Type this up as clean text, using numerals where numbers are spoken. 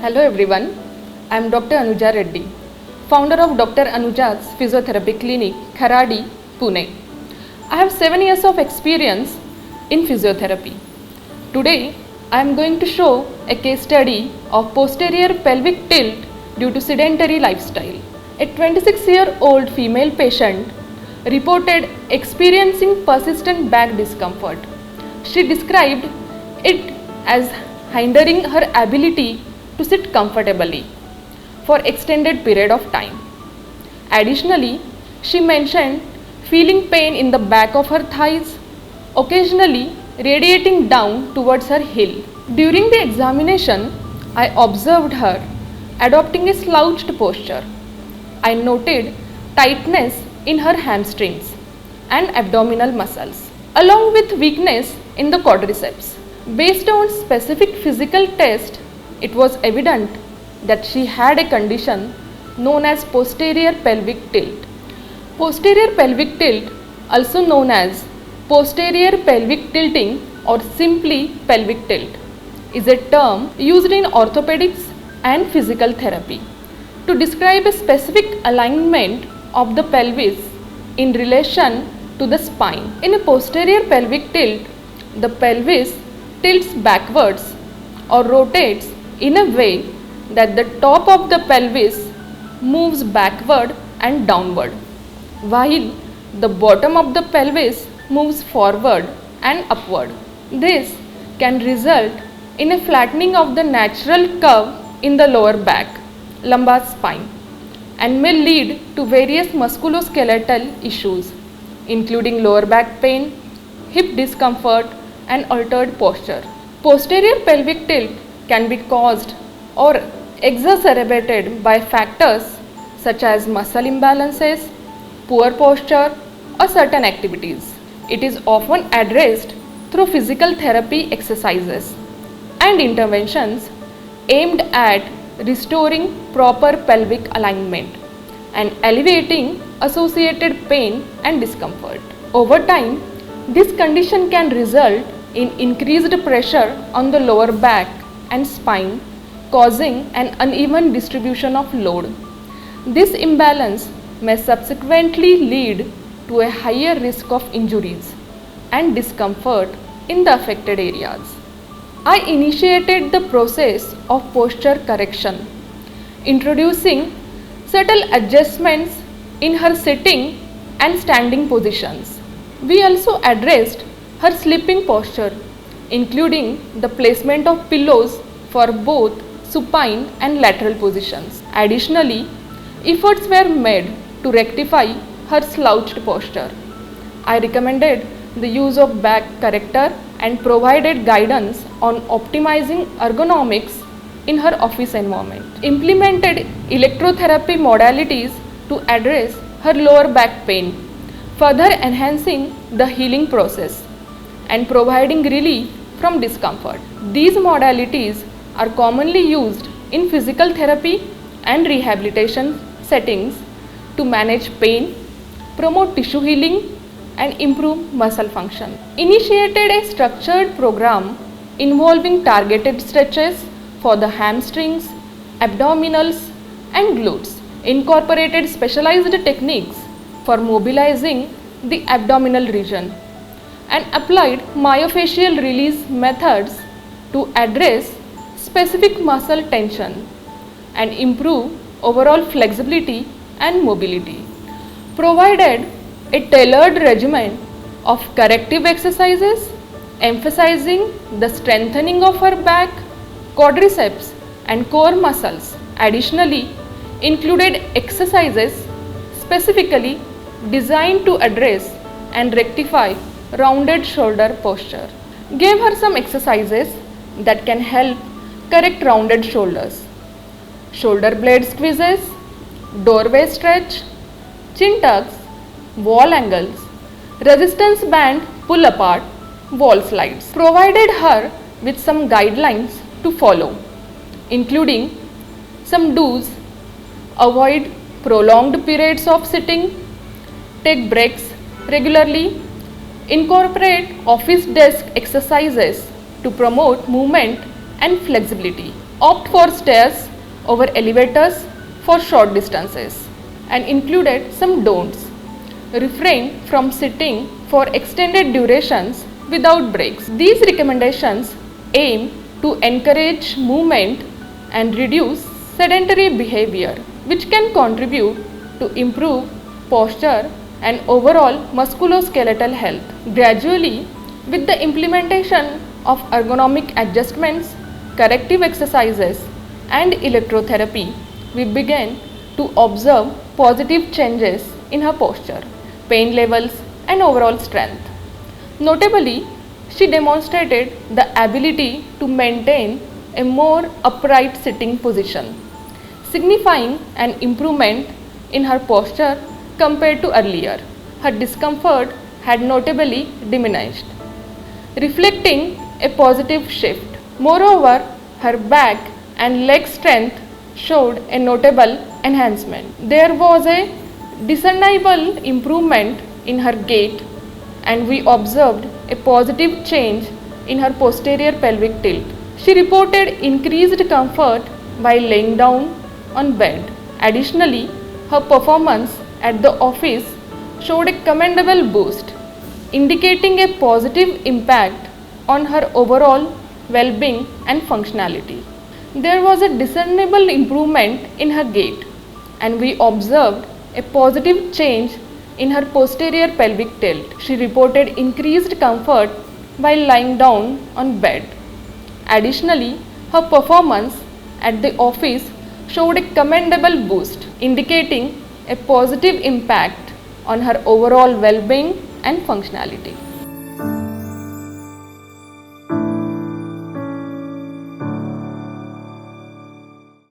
Hello everyone, I am Dr. Anuja Reddy, founder of Dr. Anuja's Physiotherapy Clinic, Kharadi, Pune. I have 7 years of experience in physiotherapy. Today, I am going to show a case study of posterior pelvic tilt due to sedentary lifestyle. A 26-year-old female patient reported experiencing persistent back discomfort. She described it as hindering her ability to sit comfortably for extended period of time. Additionally, she mentioned feeling pain in the back of her thighs, occasionally radiating down towards her heel. During the examination, I observed her adopting a slouched posture. I noted tightness in her hamstrings and abdominal muscles, along with weakness in the quadriceps. Based on specific physical test, it was evident that she had a condition known as posterior pelvic tilt. Posterior pelvic tilt, also known as posterior pelvic tilting or simply pelvic tilt, is a term used in orthopedics and physical therapy to describe a specific alignment of the pelvis in relation to the spine. In a posterior pelvic tilt, the pelvis tilts backwards or rotates in a way that the top of the pelvis moves backward and downward, while the bottom of the pelvis moves forward and upward. This can result in a flattening of the natural curve in the lower back, lumbar spine, and may lead to various musculoskeletal issues, including lower back pain, hip discomfort, and altered posture. Posterior pelvic tilt can be caused or exacerbated by factors such as muscle imbalances, poor posture, or certain activities. It is often addressed through physical therapy exercises and interventions aimed at restoring proper pelvic alignment and alleviating associated pain and discomfort. Over time, this condition can result in increased pressure on the lower back and spine, causing an uneven distribution of load. This imbalance may subsequently lead to a higher risk of injuries and discomfort in the affected areas. I initiated the process of posture correction, introducing subtle adjustments in her sitting and standing positions. We also addressed her sleeping posture, including the placement of pillows for both supine and lateral positions. Additionally, efforts were made to rectify her slouched posture. I recommended the use of back corrector and provided guidance on optimizing ergonomics in her office environment. Implemented electrotherapy modalities to address her lower back pain, further enhancing the healing process and providing relief from discomfort. These modalities are commonly used in physical therapy and rehabilitation settings to manage pain, promote tissue healing, and improve muscle function. Initiated a structured program involving targeted stretches for the hamstrings, abdominals, and glutes. Incorporated specialized techniques for mobilizing the abdominal region and applied myofascial release methods to address specific muscle tension and improve overall flexibility and mobility. Provided a tailored regimen of corrective exercises emphasizing the strengthening of her back, quadriceps, and core muscles. Additionally, included exercises specifically designed to address and rectify rounded shoulder posture. Gave her some exercises that can help correct rounded shoulders: shoulder blade squeezes, doorway stretch, chin tucks, wall angles, resistance band pull apart, wall slides. Provided her with some guidelines to follow, including some do's: avoid prolonged periods of sitting, take breaks regularly, incorporate office desk exercises to promote movement and flexibility. opt for stairs over elevators for short distances, and included some don'ts. Refrain from sitting for extended durations without breaks. These recommendations aim to encourage movement and reduce sedentary behavior, which can contribute to improve posture and overall musculoskeletal health. Gradually, with the implementation of ergonomic adjustments, corrective exercises, and electrotherapy, we began to observe positive changes in her posture, pain levels, and overall strength. Notably, she demonstrated the ability to maintain a more upright sitting position, signifying an improvement in her posture compared to earlier. Her discomfort had notably diminished, reflecting a positive shift. Moreover, her back and leg strength showed a notable enhancement. There was a discernible improvement in her gait, and we observed a positive change in her posterior pelvic tilt. She reported increased comfort while laying down on bed. Additionally, her performance at the office showed a commendable boost, indicating a positive impact on her overall well-being and functionality. There was a discernible improvement in her gait, and we observed a positive change in her posterior pelvic tilt. She reported increased comfort while lying down on bed. Additionally, her performance at the office showed a commendable boost, indicating a positive impact on her overall well-being and functionality.